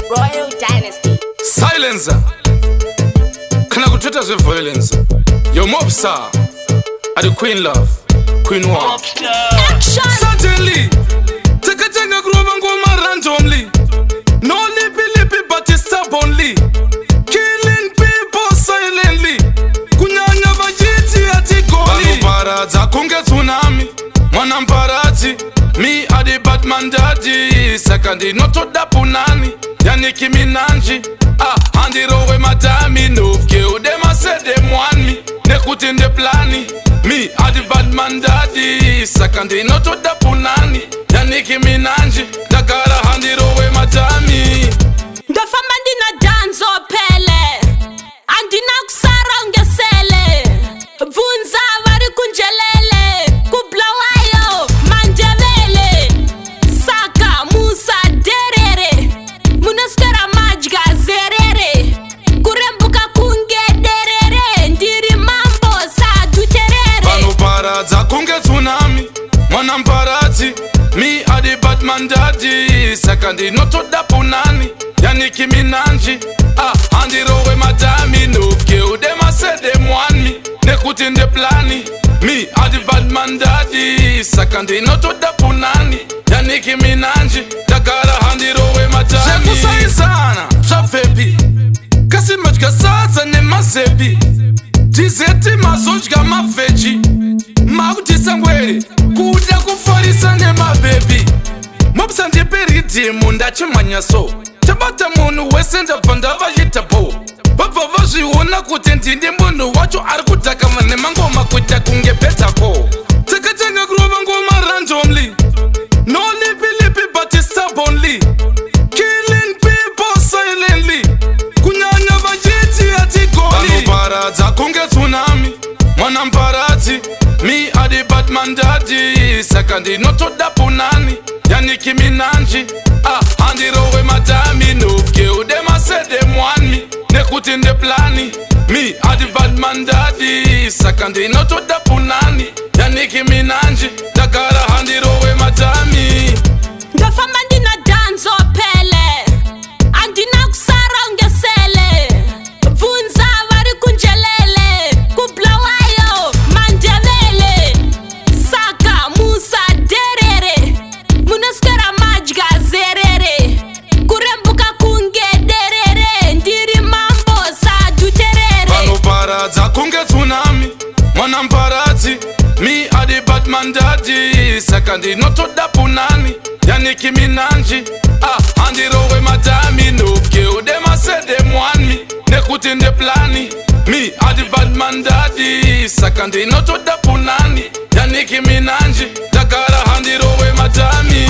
Royal Dynasty. Silencer. Kana kuthetha violence. Yo mobster. Adi Queen Love. Queen War. Action. Certainly. Tekatenga groove ngoma randomly. No lippy but it's stubbornly. Killing people silently. Kunyanya vajiti ati goli. Vanuparadza kunge tsunami. Mwana mparadzi. Me are the Batman daddy. Sakandi notoda punani. Yannicki Minaj. Andirowe madami. Novke udema said them want me. Nekutin the plani. Me are the Batman daddy. Sakandi notoda punani. Yannicki Minaj. Dagara andirowe madami. Ndofamba ndina danzo pele. Andina kusara ungesele. Vunza vari kunjelele. Kublawayo mandevele. Saka musa derere. Munaskara majga zerere. Kurembuka kunge derere. Ndiri mambo sa duterere. Vanuparadza kunge tsunami. Mwana mparadzi. Me are the Batman daddy. Sakandi notoda punani. Yannicki Minaj. Andirowe madami. Novke udema said them want me. Nekutin the plani. Me are the Batman daddy. Sakandi notoda punani. Yannicki Minaj. Dagara andirowe madami. Zvekusayisana zvabvepi. Kasi madya sadza nemazepi. Tizeti mazodya mavheji. Makutisa ngwere. Kuda kufarisa nemabhebi. Mobsa ndipiridimu ndachimhanya so. Tabata munhu wese ndabva ndavayita bo. Vabva vazviona kuti ndini munhu wacho ari kudhakama nemangoma kuita kunge betako. Takatenga kurova ngoma randomly. No lippy but it's stubbornly. Killing people silently. Kunyanya vajiti ati goli. Vanuparadza kunge tsunami. Mwana mparadzi. Me are the Batman daddy. Sakandi notoda punani. Yannicki Minaj. Andirowe madami. Novke udema said them want me. Nekutin the plani. Me are the Batman daddy. Sakandi notoda punani. Yannicki Minaj. Dagara andirowe madami. Ndofamba ndina danzo pele. Andina kusara ungesele. Vunza vari kunjelele. Kublawayo mandevele. Saka musa derere. Munaskara majga zerere. Kurembuka kunge derere. Ndiri mambo sa duterere. Vanuparadza kunge tsunami. Mwana mparadzi. Me are the Batman daddy. Sakandi notoda punani. Yannicki Minaj. Andirowe madami. Novke udema said them want me. Nekutin the plani. Me are the Batman daddy. Sakandi notoda punani. Yannicki Minaj. Dagara andirowe madami.